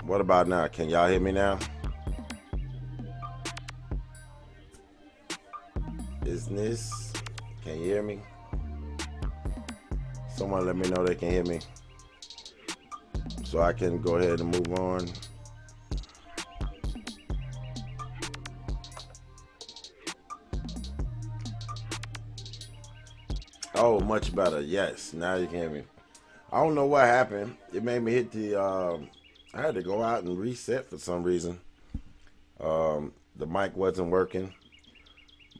What about now? Can y'all hear me now? Isn't this? Can you hear me? Someone let me know they can hear me so I can go ahead and move on. Oh, much better. Yes, now you can hear me. I don't know what happened. It made me hit the. I had to go out and reset for some reason. The mic wasn't working.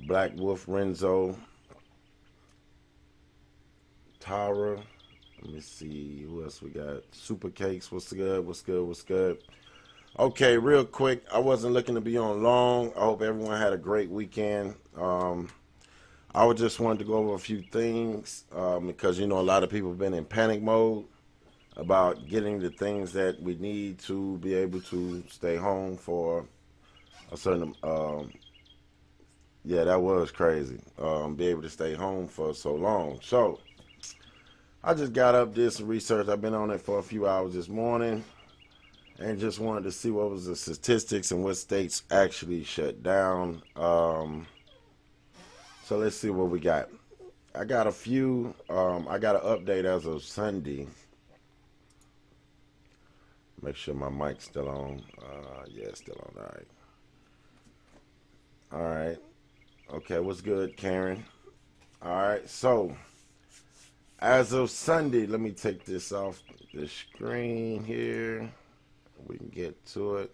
Black Wolf Renzo, Tara. Let me see who else we got. Super Cakes. What's good? What's good? What's good? Okay, real quick. I wasn't looking to be on long. I hope everyone had a great weekend. I would just wanted to go over a few things because a lot of people have been in panic mode about getting the things that we need to be able to stay home for a certain. Yeah, that was crazy. Be able to stay home for so long. So I just got up, did some research. I've been on it for a few hours this morning, and just wanted to see what was the statistics and what states actually shut down. So let's see what we got. I got a few. I got an update as of Sunday. Make sure my mic's still on. Yeah, it's still on. All right. All right. Okay, what's good, Karen? All right. So as of Sunday, let me take this off the screen here. We can get to it.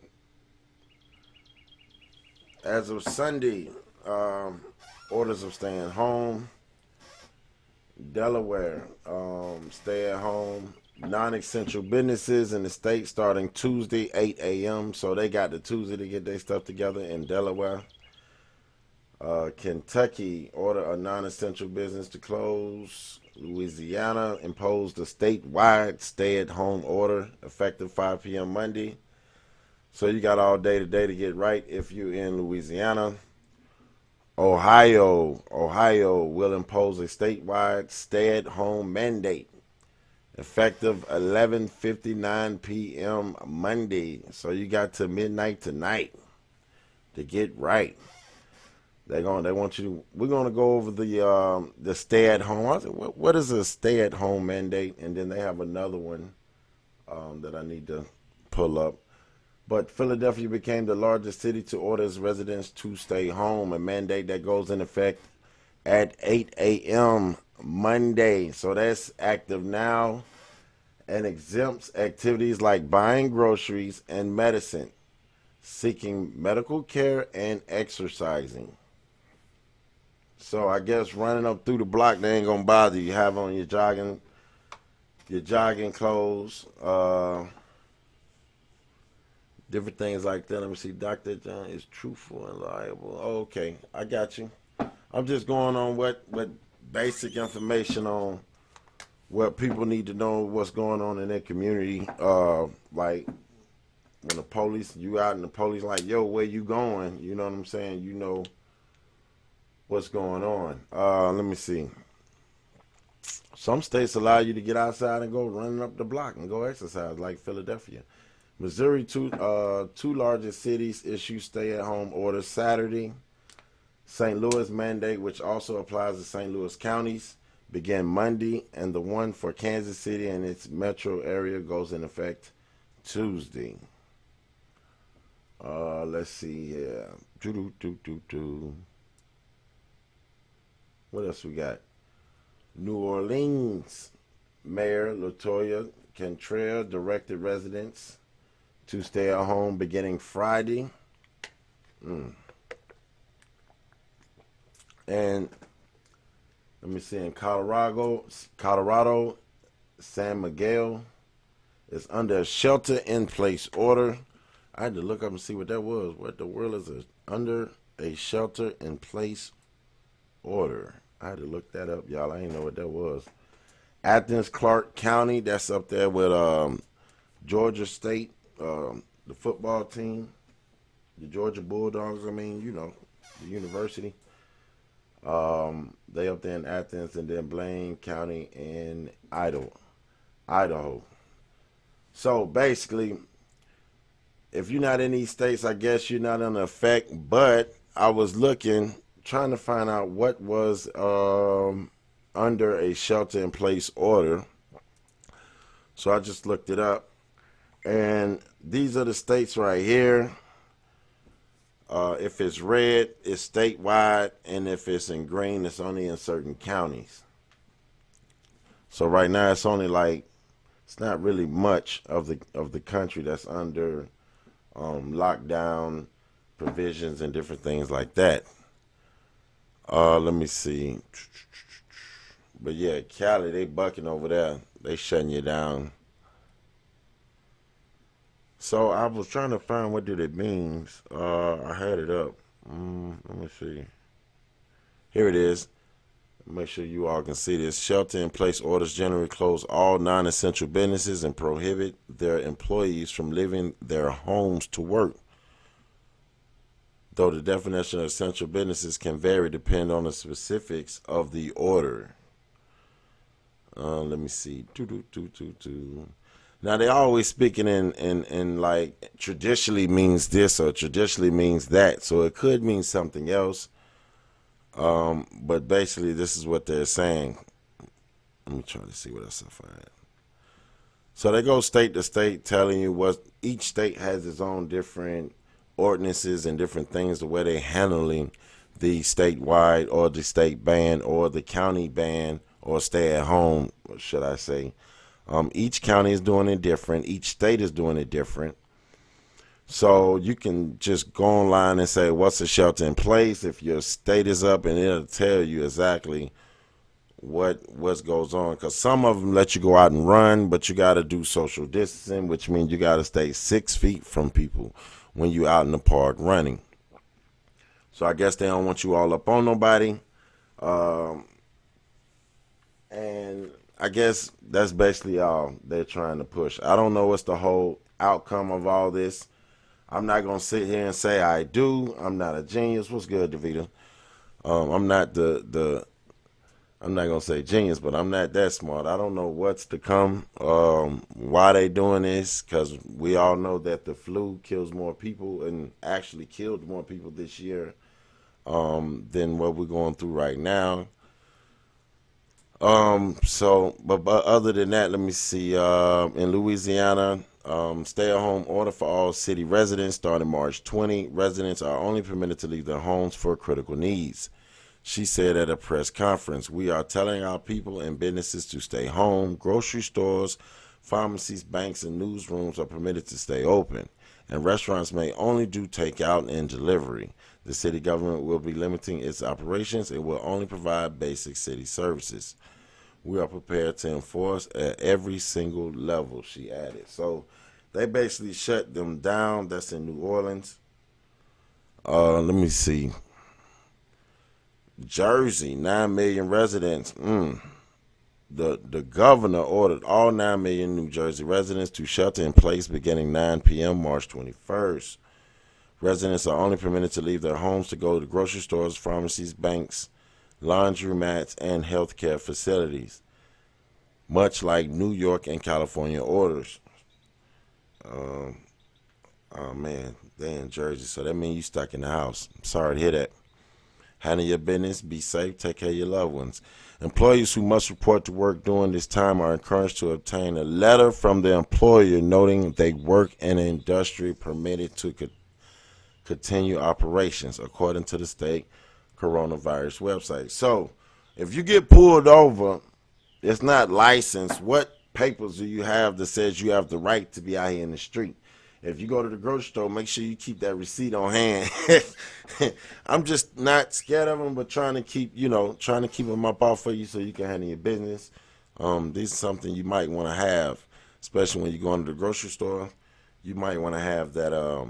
As of Sunday, orders of staying home. Delaware, stay at home. Non-essential businesses in the state starting Tuesday, 8 a.m. So they got the Tuesday to get their stuff together in Delaware. Kentucky, order a non-essential business to close. Louisiana imposed a statewide stay-at-home order effective 5 p.m. Monday. So you got all day today to get right if you're in Louisiana. Ohio will impose a statewide stay-at-home mandate effective 11:59 p.m. Monday. So you got to midnight tonight to get right. They want you. We're gonna go over the stay-at-home. I said, what is a stay-at-home mandate? And then they have another one that I need to pull up. But Philadelphia became the largest city to order its residents to stay home, a mandate that goes in effect at 8 a.m. Monday. So that's active now and exempts activities like buying groceries and medicine, seeking medical care, and exercising. So I guess running up through the block, they ain't gonna bother you. Have on your jogging clothes, different things like that. Let me see. Dr. John is truthful and reliable. Okay, I got you. I'm just going on what basic information on what people need to know what's going on in their community. Like when the police, you out and the police like, yo, where you going? You know what I'm saying? You know what's going on. Let me see. Some states allow you to get outside and go running up the block and go exercise, like Philadelphia. Missouri, two largest cities issue stay-at-home orders Saturday. St. Louis mandate, which also applies to St. Louis counties, began Monday, and the one for Kansas City and its metro area goes in effect Tuesday. Let's see here. What else we got? New Orleans Mayor Latoya Cantrell directed residents to stay at home beginning Friday. And let me see, in Colorado, San Miguel is under a shelter-in-place order. I had to look up and see what that was. What the world is it? Under a shelter-in-place order. I had to look that up, y'all. I didn't know what that was. Athens, Clark County, that's up there with Georgia State, the football team, the Georgia Bulldogs, the university. They up there in Athens, and then Blaine County in Idaho. So basically, if you're not in these states, I guess you're not under effect. But I was looking, trying to find out what was under a shelter-in-place order. So I just looked it up, and these are the states right here. If it's red, it's statewide, and if it's in green, it's only in certain counties. So right now, it's only like it's not really much of the country that's under lockdown provisions and different things like that. Let me see. But yeah, Cali, they bucking over there. They shutting you down. So I was trying to find what did it means. I had it up. Let me see. Here it is. Make sure you all can see this. Shelter-in-place orders generally close all non-essential businesses and prohibit their employees from leaving their homes to work. Though the definition of essential businesses can vary depending on the specifics of the order. Let me see. Now they always speaking in like traditionally means this or traditionally means that, so it could mean something else. But basically this is what they're saying. Let me try to see what else I find. So they go state to state telling you what each state has its own different ordinances and different things, the way they're handling the statewide or the state ban or the county ban or stay at home, should I say. Each county is doing it different. Each state is doing it different. So you can just go online and say, what's a shelter in place? If your state is up, and it'll tell you exactly what goes on. Because some of them let you go out and run, but you got to do social distancing, which means you got to stay 6 feet from people when you're out in the park running. So I guess they don't want you all up on nobody. And I guess that's basically all they're trying to push. I don't know what's the whole outcome of all this. I'm not going to sit here and say I do. I'm not a genius. What's good, Davita? I'm not I'm not going to say genius, but I'm not that smart. I don't know what's to come, why they doing this, because we all know that the flu kills more people and actually killed more people this year than what we're going through right now. But other than that, let me see. In Louisiana, stay-at-home order for all city residents starting March 20. Residents are only permitted to leave their homes for critical needs. She said at a press conference, "We are telling our people and businesses to stay home. Grocery stores, pharmacies, banks, and newsrooms are permitted to stay open, and restaurants may only do takeout and delivery. The city government will be limiting its operations. It will only provide basic city services. We are prepared to enforce at every single level," she added. So they basically shut them down. That's in New Orleans. Let me see. Jersey, 9 million residents. The governor ordered all 9 million New Jersey residents to shelter in place beginning 9 p.m. March 21st. Residents are only permitted to leave their homes to go to grocery stores, pharmacies, banks, laundromats, and healthcare facilities, much like New York and California orders. Oh man, they in Jersey, so that means you stuck in the house. I'm sorry to hear that. Handle your business, be safe, take care of your loved ones. Employees who must report to work during this time are encouraged to obtain a letter from their employer noting they work in an industry permitted to continue operations, according to the state coronavirus website. So, if you get pulled over, it's not licensed. What papers do you have that says you have the right to be out here in the street? If you go to the grocery store, make sure you keep that receipt on hand. I'm just not scared of them, but trying to keep them up off for you so you can handle your business. This is something you might want to have, especially when you go into the grocery store. You might want to have that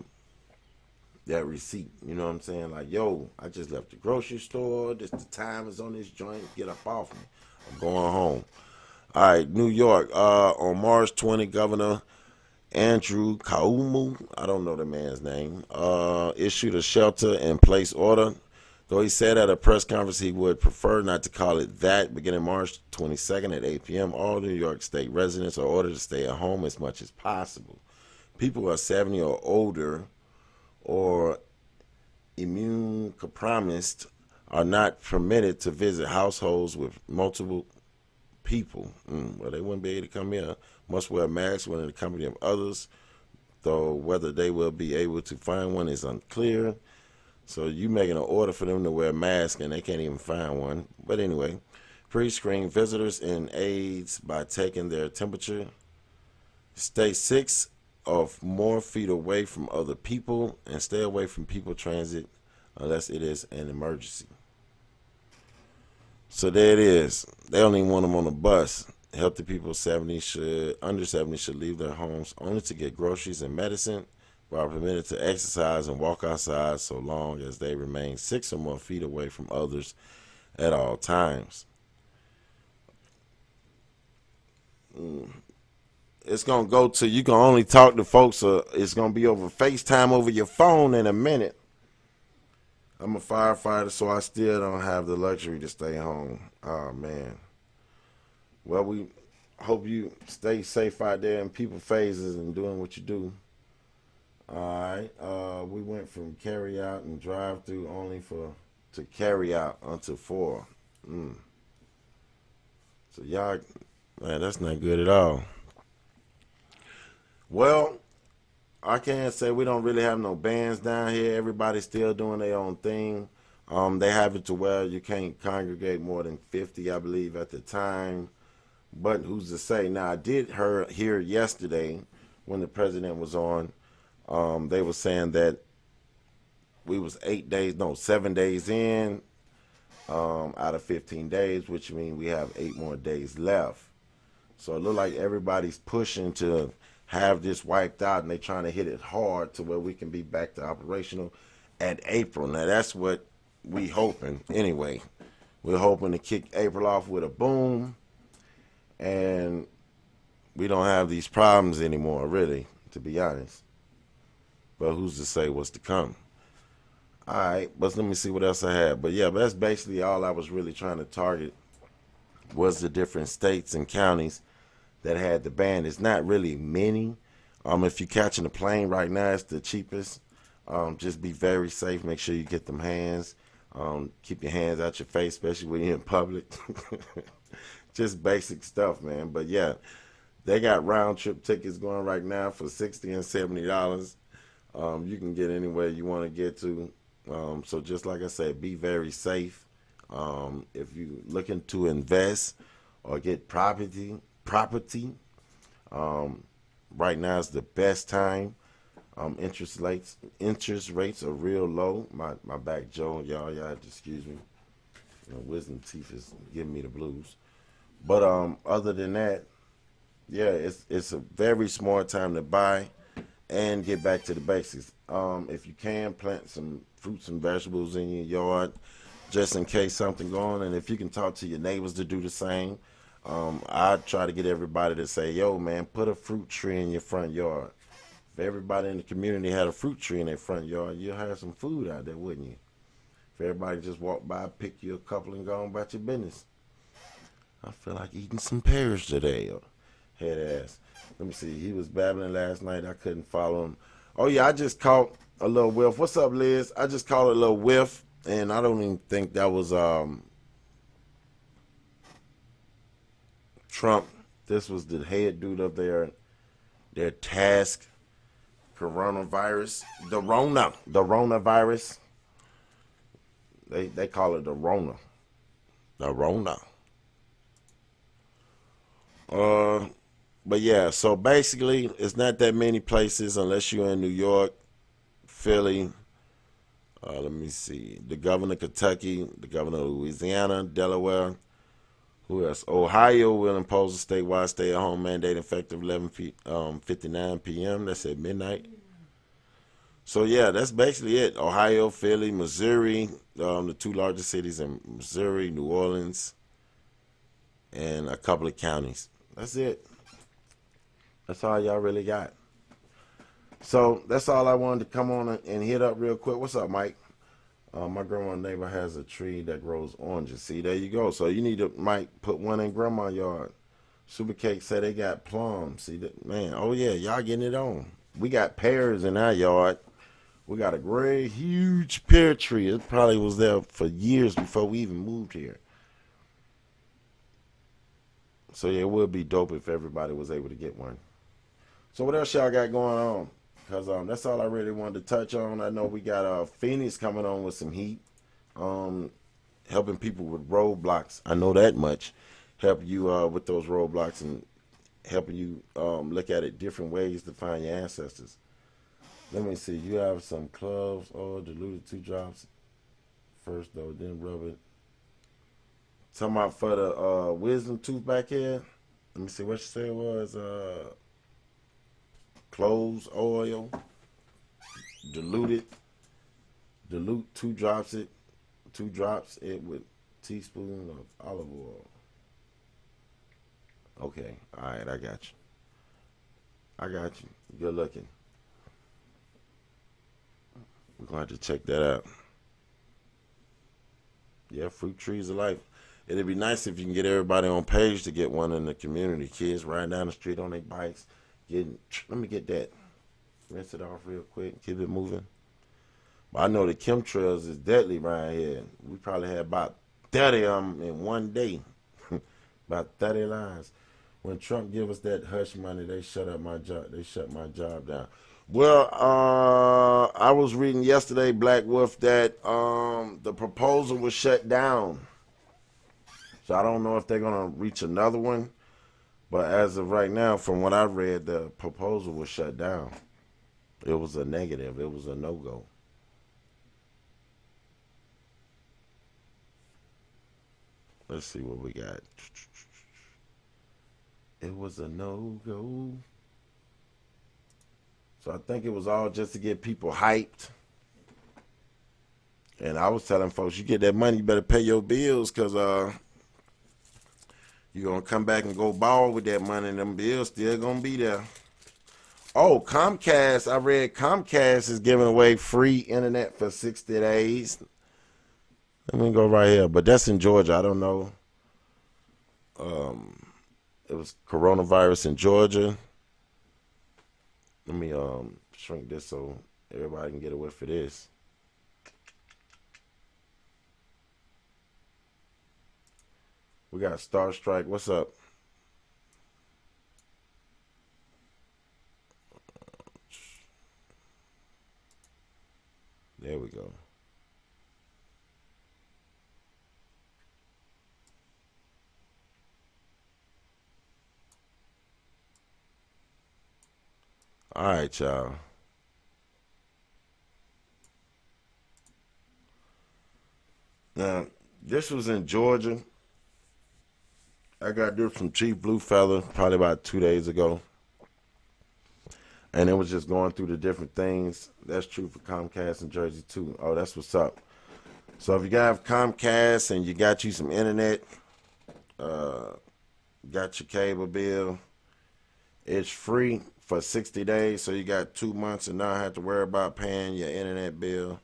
receipt. You know what I'm saying? Like, yo, I just left the grocery store. The time is on this joint. Get up off me. I'm going home. All right, New York. On March 20, Governor Andrew Cuomo, I don't know the man's name, issued a shelter-in-place order. Though he said at a press conference he would prefer not to call it that, beginning March 22nd at 8 p.m., all New York State residents are ordered to stay at home as much as possible. people who are 70 or older or immunocompromised are not permitted to visit households with multiple people. Well, they wouldn't be able to come in. Must wear masks when in the company of others, though whether they will be able to find one is unclear. So you making an order for them to wear a mask and they can't even find one. But anyway, pre-screen visitors and aides by taking their temperature. Stay 6 or more feet away from other people and stay away from people transit unless it is an emergency. So there it is. They don't even want them on the bus. Healthy people under 70 should leave their homes only to get groceries and medicine, while permitted to exercise and walk outside so long as they remain 6 or more feet away from others at all times. It's going to go to, you can only talk to folks, it's going to be over FaceTime over your phone in a minute. I'm a firefighter, so I still don't have the luxury to stay home. Oh, man. Well, we hope you stay safe out there in people phases and doing what you do. All right. We went from carry out and drive through only to carry out until 4. So y'all, man, that's not good at all. Well, I can't say we don't really have no bands down here. Everybody's still doing their own thing. They have it to where you can't congregate more than 50, I believe, at the time. But who's to say? Now, I did hear yesterday when the president was on, they were saying that we was 7 days in out of 15 days, which means we have 8 more days left. So it looked like everybody's pushing to have this wiped out, and they're trying to hit it hard to where we can be back to operational at April. Now, that's what we hoping anyway. We're hoping to kick April off with a boom, and we don't have these problems anymore, really, to be honest. But who's to say what's to come? All right, but let me see what else I had. But yeah, but that's basically all I was really trying to target was the different states and counties that had the ban. It's not really many. If you're catching a plane right now, it's the cheapest. Just be very safe. Make sure you get them hands. Keep your hands out your face, especially when you're in public. Just basic stuff, man. But yeah, they got round trip tickets going right now for $60 and $70. You can get anywhere you want to get to. So just like I said, be very safe. If you're looking to invest or get property, right now is the best time. Interest rates are real low. My back, Joe, y'all have to excuse me. Wisdom teeth is giving me the blues. But other than that, yeah, it's a very smart time to buy and get back to the basics. If you can, plant some fruits and vegetables in your yard, just in case something going. And if you can talk to your neighbors to do the same. I try to get everybody to say, yo, man, put a fruit tree in your front yard. If everybody in the community had a fruit tree in their front yard, you'll have some food out there, wouldn't you? If everybody just walked by, pick you a couple, and go on about your business. I feel like eating some pears today. Head ass. Let me see. He was babbling last night. I couldn't follow him. Oh, yeah, I just caught a little whiff. What's up, Liz? I just caught a little whiff, and I don't even think that was Trump. This was the head dude of their task coronavirus. The Rona virus. They call it the Rona. The Rona. But yeah, so basically it's not that many places unless you're in New York, Philly, let me see, the governor of Kentucky, the governor of Louisiana, Delaware. Who else? Ohio will impose a statewide stay-at-home mandate effective 11:59 p.m. That's at midnight. So yeah, that's basically it. Ohio, Philly, Missouri, the 2 largest cities in Missouri, New Orleans, and a couple of counties. That's it. That's all y'all really got. So that's all I wanted to come on and hit up real quick. What's up, Mike? My grandma neighbor has a tree that grows oranges. See, there you go. So you need to, Mike, put one in grandma's yard. Super Cake said they got plums. See that, man? Oh yeah, y'all getting it on. We got pears in our yard. We got a great, huge pear tree. It probably was there for years before we even moved here. So yeah, it would be dope if everybody was able to get one. So what else y'all got going on? Cause that's all I really wanted to touch on. I know we got Phoenix coming on with some heat, um, helping people with roadblocks. I know that much. Help you with those roadblocks and helping you look at it different ways to find your ancestors. Let me see. You have some cloves or diluted 2 drops first though, then rub it. Talking about for the wisdom tooth back here. Let me see what you said it was. Cloves oil, diluted, dilute 2 drops it, 2 drops it with teaspoon of olive oil. Okay, all right, I got you. I got you. Good looking. We're gonna have to check that out. Yeah, fruit trees of life. It'd be nice if you can get everybody on page to get one in the community. Kids riding down the street on their bikes, getting. Let me get that. Rinse it off real quick. Keep it moving. But I know the chemtrails is deadly right here. We probably had about 30 of them in one day. About 30 lines. When Trump give us that hush money, they shut up my job. They shut my job down. Well, I was reading yesterday, Black Wolf, that the proposal was shut down. So I don't know if they're gonna reach another one. But as of right now, from what I read, the proposal was shut down. It was a negative. It was a no go. Let's see what we got. It was a no go. So I think it was all just to get people hyped. And I was telling folks, you get that money, you better pay your bills, because you're going to come back and go ball with that money, and them bills still going to be there. Oh, Comcast. I read Comcast is giving away free internet for 60 days. Let me go right here. But that's in Georgia. I don't know. It was coronavirus in Georgia. Let me shrink this so everybody can get a whiff of this. We got Star Strike. What's up? There we go. All right, y'all. Now, this was in Georgia. I got this from Chief Blue Fella probably about 2 days ago. And it was just going through the different things. That's true for Comcast in Jersey, too. Oh, that's what's up. So if you got Comcast and you got you some internet, uh, got your cable bill, it's free for 60 days. So you got 2 months and not have to worry about paying your internet bill.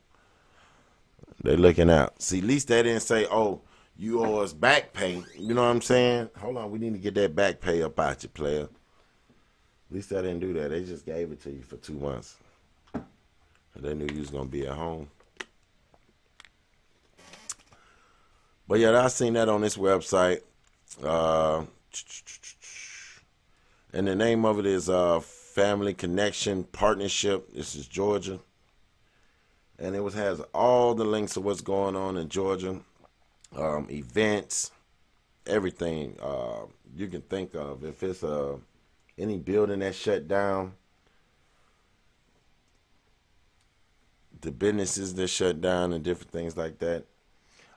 They're looking out. See, at least they didn't say, oh, you owe us back pay. You know what I'm saying? Hold on, we need to get that back pay up out you, player. At least they didn't do that. They just gave it to you for 2 months. They knew you was going to be at home. But yeah, I seen that on this website. Uh, and the name of it is Family Connection Partnership. This is Georgia. And it has all the links of what's going on in Georgia. Events, everything you can think of. If it's any building that's shut down, the businesses that shut down and different things like that.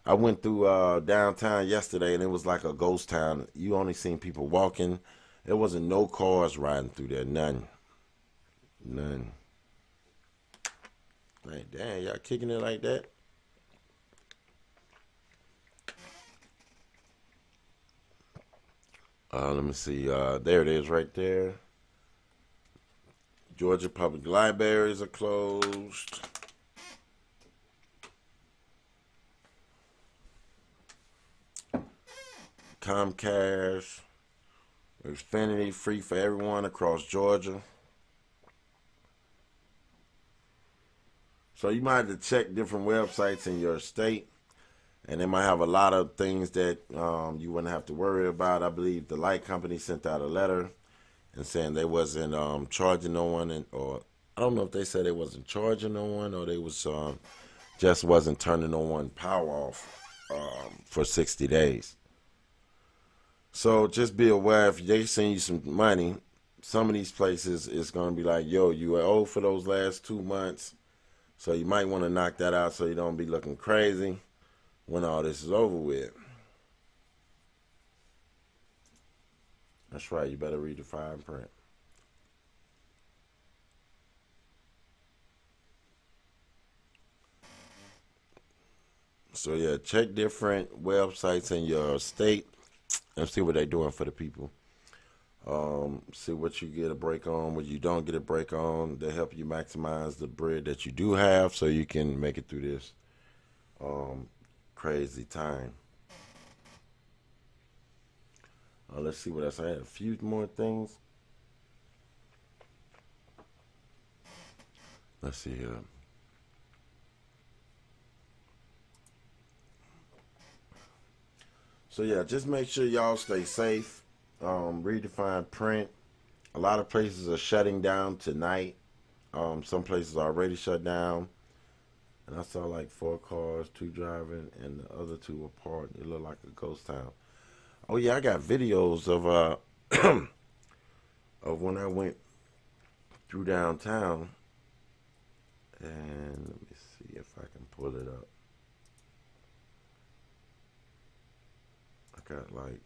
I went through downtown yesterday and it was like a ghost town. You only seen people walking. There wasn't no cars riding through there. None. None. Like, damn, y'all kicking it like that? Let me see. There it is right there. Georgia public libraries are closed. Comcast, Xfinity free for everyone across Georgia. So you might have to check different websites in your state, and they might have a lot of things that you wouldn't have to worry about. I believe the light company sent out a letter and saying they wasn't charging no one, or I don't know if they said they wasn't charging no one, or they was just wasn't turning no one power off for 60 days. So just be aware, if they send you some money, some of these places is going to be like, yo, you were owed for those last 2 months. So you might want to knock that out so you don't be looking crazy when all this is over with. That's right, you better read the fine print. So yeah, check different websites in your state and see what they're doing for the people. See what you get a break on, what you don't get a break on. They help you maximize the bread that you do have so you can make it through this um, crazy time. Let's see what else. I had a few more things. Let's see here. So yeah, just make sure y'all stay safe. Read the fine print. A lot of places are shutting down tonight. Some places are already shut down. And I saw like 4 cars, 2 driving, and the other 2 were parked. It looked like a ghost town. Oh yeah, I got videos of of when I went through downtown. And let me see if I can pull it up. I got like,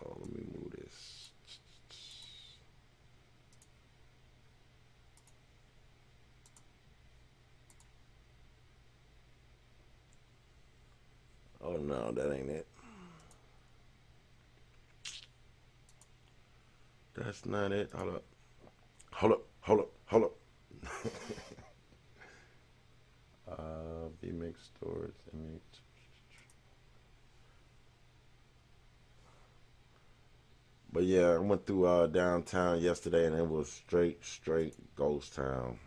oh, let me move this. Oh no, that ain't it. That's not it. Hold up. Hold up. Hold up. Hold up. VMix stores image. But yeah, I went through downtown yesterday and it was straight ghost town.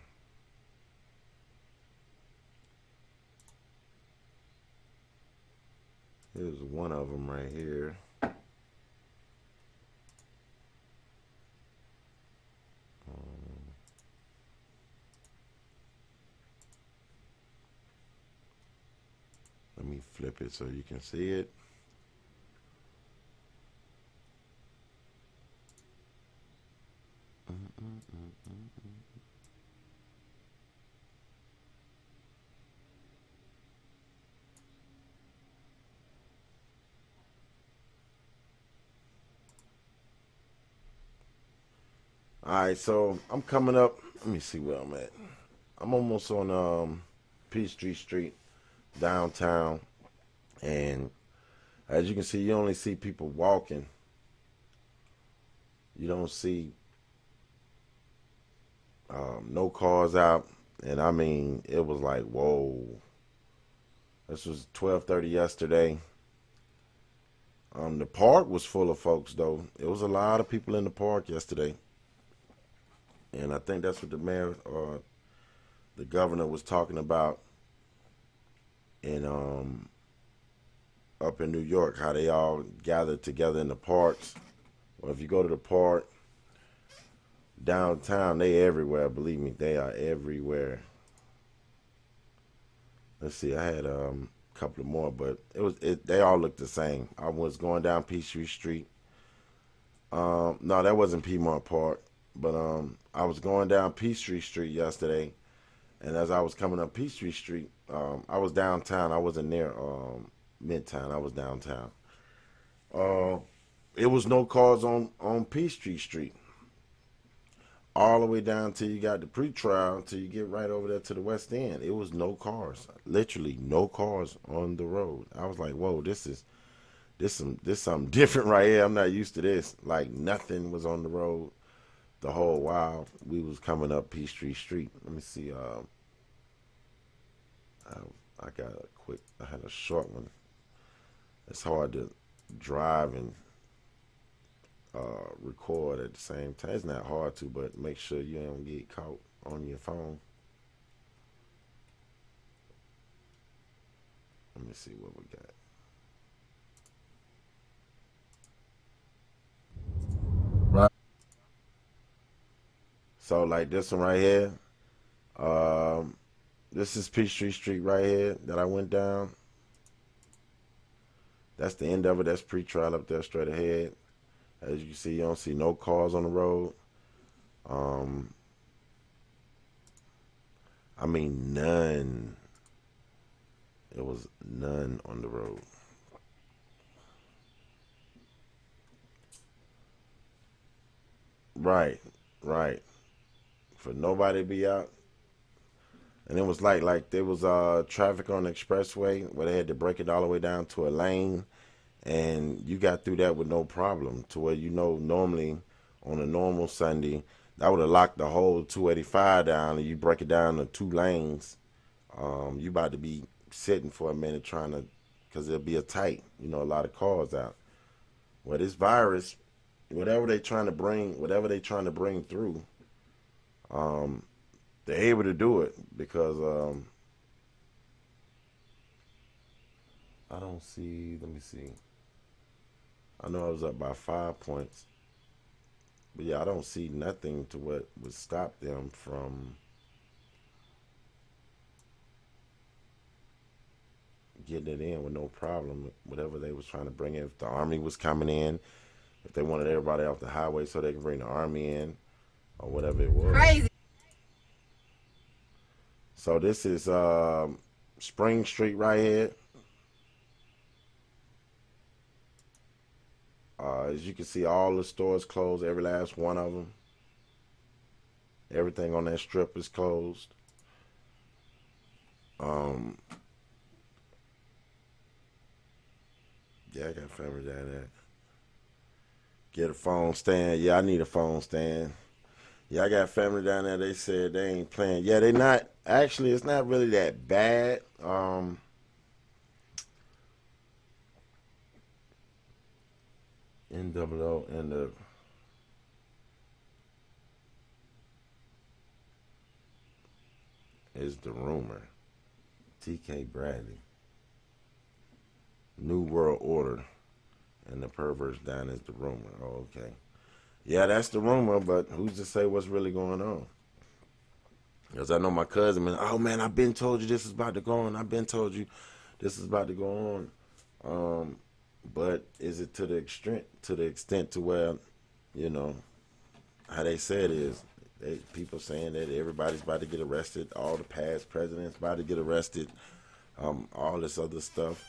Here's one of them right here. Let me flip it so you can see it. All right, so I'm coming up. Let me see where I'm at. I'm almost on Peachtree Street, downtown, and as you can see, you only see people walking. You don't see no cars out, and I mean, it was like, whoa. This was 12:30 yesterday. The park was full of folks though. It was a lot of people in the park yesterday, and I think that's what the mayor or the governor was talking about in up in New York, how they all gathered together in the parks. Well, if you go to the park downtown, they everywhere. Believe me, they are everywhere. Let's see, I had a couple of more, but they all looked the same. I was going down Peachtree Street. No, that wasn't Piedmont Park, but I was going down Peachtree Street yesterday, and as I was coming up Peachtree Street, I was downtown. I wasn't near Midtown. I was downtown. Uh, it was no cars on Peachtree Street, all the way down till you got the pre-trial, till you get right over there to the West End. It was no cars, literally no cars on the road. I was like, whoa, this something different right here. I'm not used to this. Like nothing was on the road the whole while we was coming up Peachtree Street. Let me see. I got a quick. I had a short one. It's hard to drive and record at the same time. It's not hard to, but make sure you don't get caught on your phone. Let me see what we got. Right. So like this one right here. Um, this is Peachtree Street right here that I went down. That's the end of it. That's pre-trial up there straight ahead. As you can see, you don't see no cars on the road. Um, I mean none. It was none on the road. Right, right. For nobody to be out. And it was like there was traffic on the expressway where they had to break it all the way down to a lane, and you got through that with no problem. To where normally on a normal Sunday that would have locked the whole 285 down, and you break it down to two lanes. You about to be sitting for a minute trying to, because there'll be a tight, a lot of cars out. Well, this virus, whatever they trying to bring through, um, they're able to do it because I don't see. Let me see. I know I was up by 5 points, but yeah, I don't see nothing to what would stop them from getting it in with no problem. Whatever they was trying to bring in, if the army was coming in, if they wanted everybody off the highway so they can bring the army in, or whatever it was. Crazy. So this is Spring Street right here. As you can see, all the stores closed, every last one of them. Everything on that strip is closed. Um, yeah, I got family down there. Get a phone stand. Yeah, I need a phone stand. Yeah, I got family down there. They said they ain't playing. Yeah, they not. Actually, it's not really that bad. NWO and the is the rumor. TK Bradley. New World Order. And the perverts down is the rumor. Oh, okay. Yeah, that's the rumor, but who's to say what's really going on? Because I know my cousin, man, oh man, I've been told you this is about to go on. I've been told you this is about to go on. But is it to the extent to where, you know, how they said is people saying that everybody's about to get arrested, all the past presidents about to get arrested, all this other stuff.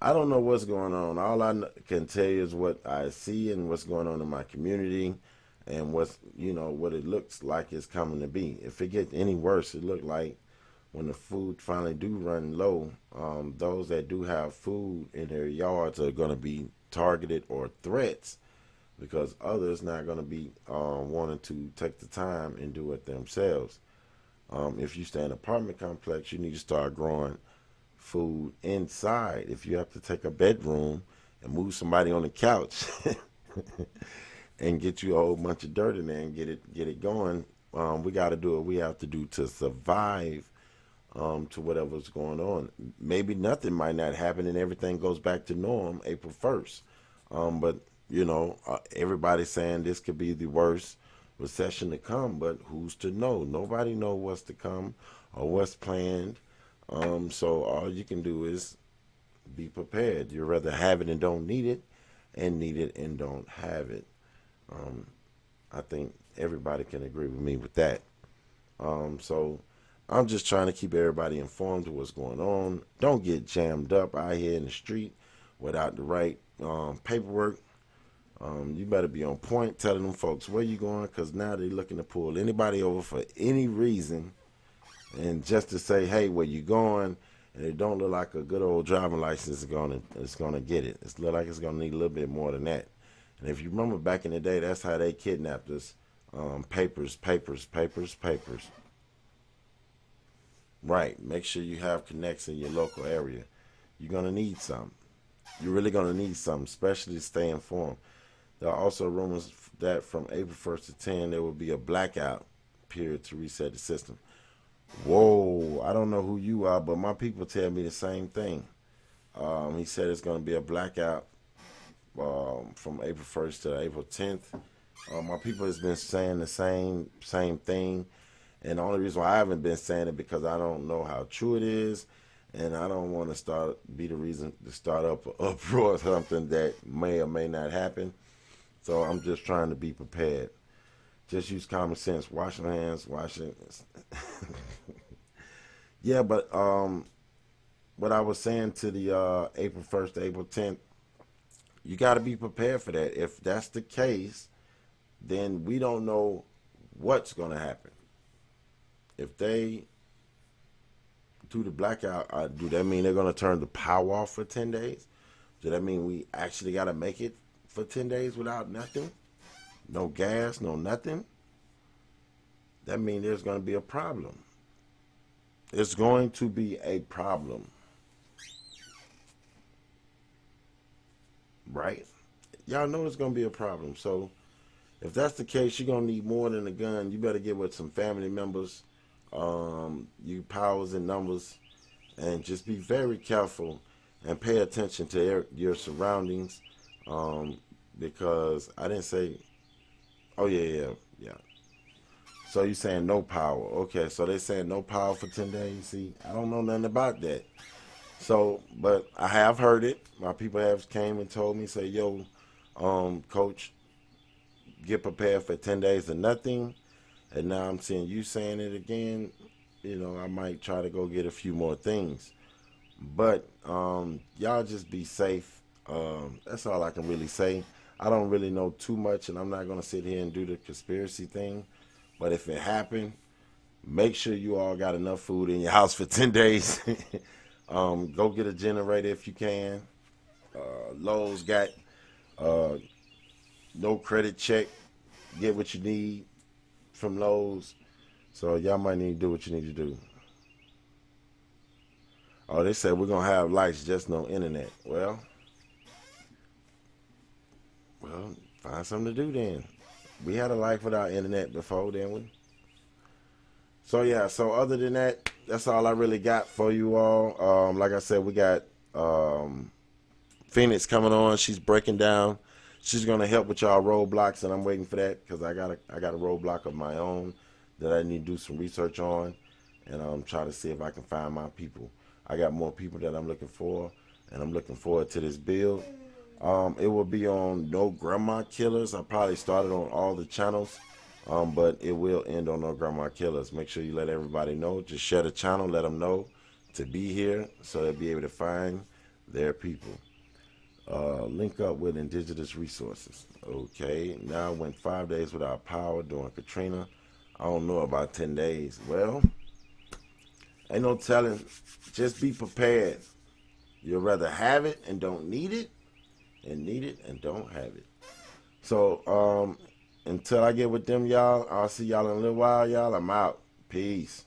I don't know what's going on. All I can tell you is what I see and what's going on in my community, and what it looks like it's coming to be. If it gets any worse, it look like when the food finally do run low, those that do have food in their yards are going to be targeted or threats because others not going to be wanting to take the time and do it themselves. If you stay in an apartment complex, you need to start growing food inside. If you have to take a bedroom and move somebody on the couch and get you a whole bunch of dirt in there and get it going, we got to do what we have to do to survive to whatever's going on. Maybe nothing might not happen and everything goes back to norm April 1st. But everybody's saying this could be the worst recession to come, but who's to know? Nobody know what's to come or what's planned. So all you can do is be prepared. You'd rather have it and don't need it, and need it and don't have it. Um, I think everybody can agree with me with that. So I'm just trying to keep everybody informed of what's going on. Don't get jammed up out here in the street without the right paperwork. You better be on point telling them folks where you going, because now they're looking to pull anybody over for any reason, and just to say, hey, where you going? And it don't look like a good old driving license is gonna get it. It's look like it's gonna need a little bit more than that. And if you remember back in the day, that's how they kidnapped us. Papers, papers, papers, papers. Right. Make sure you have connects in your local area. You're gonna need some. You're really gonna need some, especially to stay informed. There are also rumors that from April 1st to 10, there will be a blackout period to reset the system. Whoa, I don't know who you are, but my people tell me the same thing. He said it's going to be a blackout from April 1st to April 10th. My people has been saying the same thing, and the only reason why I haven't been saying it because I don't know how true it is, and I don't want to be the reason to start up an uproar or something that may or may not happen. So I'm just trying to be prepared. Just use common sense. Wash your hands. Wash it. Yeah, but what I was saying to the April 1st to April 10th, you got to be prepared for that. If that's the case, then we don't know what's going to happen. If they do the blackout, do that mean they're going to turn the power off for 10 days? Do that mean we actually got to make it for 10 days without nothing? No gas, no nothing? That means there's going to be a problem. It's going to be a problem. Right? Y'all know it's going to be a problem. So if that's the case, you're going to need more than a gun. You better get with some family members, you powers and numbers, and just be very careful and pay attention to your surroundings, because I didn't say, oh yeah. So you saying no power. Okay, so they saying no power for 10 days. See, I don't know nothing about that. So, but I have heard it. My people have came and told me, say, yo, coach, get prepared for 10 days of nothing. And now I'm seeing you saying it again. You know, I might try to go get a few more things. But y'all just be safe. That's all I can really say. I don't really know too much, and I'm not going to sit here and do the conspiracy thing. But if it happened, make sure you all got enough food in your house for 10 days. Go get a generator if you can. Lowe's got no credit check. Get what you need from Lowe's. So y'all might need to do what you need to do. Oh, they said we're going to have lights, just no internet. Well, find something to do then. We had a life without internet before, didn't we? So yeah, so other than that, that's all I really got for you all. Like I said, we got Phoenix coming on. She's breaking down. She's gonna help with y'all roadblocks, and I'm waiting for that because I got a roadblock of my own that I need to do some research on, and try to see if I can find my people. I got more people that I'm looking for, and I'm looking forward to this build. It will be on No Grandma Killers. I probably started on all the channels, but it will end on No Grandma Killers. Make sure you let everybody know. Just share the channel, let them know to be here so they'll be able to find their people. Link up with indigenous resources. Okay, now I went 5 days without power during Katrina. I don't know about 10 days. Well, ain't no telling. Just be prepared. You'll rather have it and don't need it, and need it and don't have it. So until I get with them, y'all, I'll see y'all in a little while, y'all. I'm out. Peace.